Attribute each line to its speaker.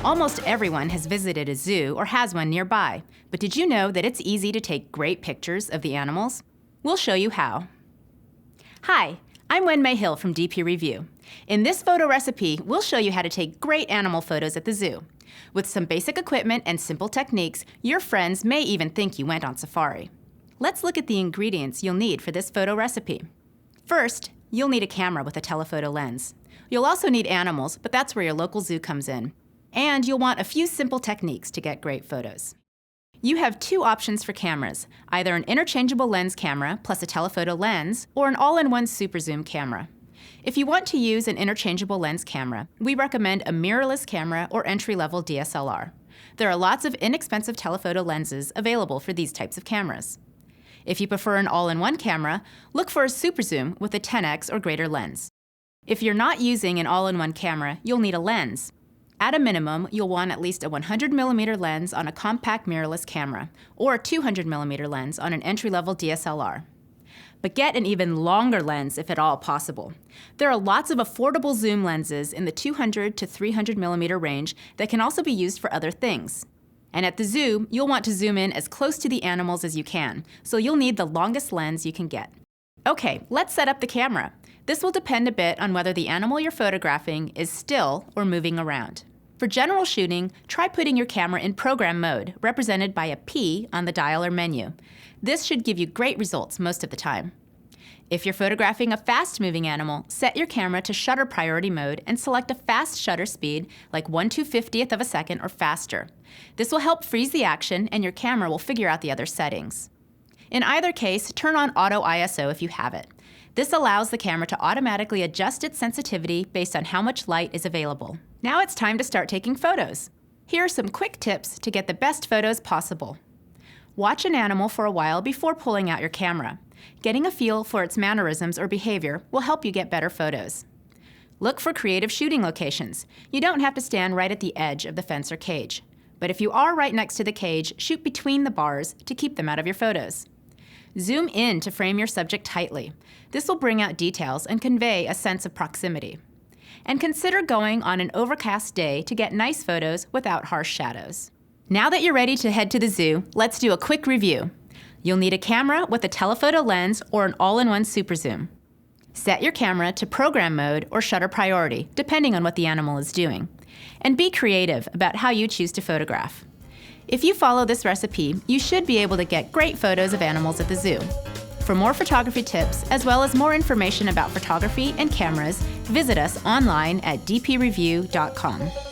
Speaker 1: Almost everyone has visited a zoo or has one nearby, but did you know that it's easy to take great pictures of the animals? We'll show you how. Hi, I'm Wen-Mei Hill from DP Review. In this photo recipe, we'll show you how to take great animal photos at the zoo. With some basic equipment and simple techniques, your friends may even think you went on safari. Let's look at the ingredients you'll need for this photo recipe. First, you'll need a camera with a telephoto lens. You'll also need animals, but that's where your local zoo comes in. And you'll want a few simple techniques to get great photos. You have two options for cameras, either an interchangeable lens camera plus a telephoto lens, or an all-in-one super zoom camera. If you want to use an interchangeable lens camera, we recommend a mirrorless camera or entry-level DSLR. There are lots of inexpensive telephoto lenses available for these types of cameras. If you prefer an all-in-one camera, look for a super zoom with a 10x or greater lens. If you're not using an all-in-one camera, you'll need a lens. At a minimum, you'll want at least a 100mm lens on a compact mirrorless camera, or a 200mm lens on an entry-level DSLR. But get an even longer lens if at all possible. There are lots of affordable zoom lenses in the 200 to 300mm range that can also be used for other things. And at the zoo, you'll want to zoom in as close to the animals as you can, so you'll need the longest lens you can get. Okay, let's set up the camera. This will depend a bit on whether the animal you're photographing is still or moving around. For general shooting, try putting your camera in program mode, represented by a P on the dial or menu. This should give you great results most of the time. If you're photographing a fast-moving animal, set your camera to shutter priority mode and select a fast shutter speed, like 1/250th of a second or faster. This will help freeze the action, and your camera will figure out the other settings. In either case, turn on Auto ISO if you have it. This allows the camera to automatically adjust its sensitivity based on how much light is available. Now it's time to start taking photos. Here are some quick tips to get the best photos possible. Watch an animal for a while before pulling out your camera. Getting a feel for its mannerisms or behavior will help you get better photos. Look for creative shooting locations. You don't have to stand right at the edge of the fence or cage. But if you are right next to the cage, shoot between the bars to keep them out of your photos. Zoom in to frame your subject tightly. This will bring out details and convey a sense of proximity. And consider going on an overcast day to get nice photos without harsh shadows. Now that you're ready to head to the zoo, let's do a quick review. You'll need a camera with a telephoto lens or an all-in-one super zoom. Set your camera to program mode or shutter priority, depending on what the animal is doing. And be creative about how you choose to photograph. If you follow this recipe, you should be able to get great photos of animals at the zoo. For more photography tips, as well as more information about photography and cameras, visit us online at dpreview.com.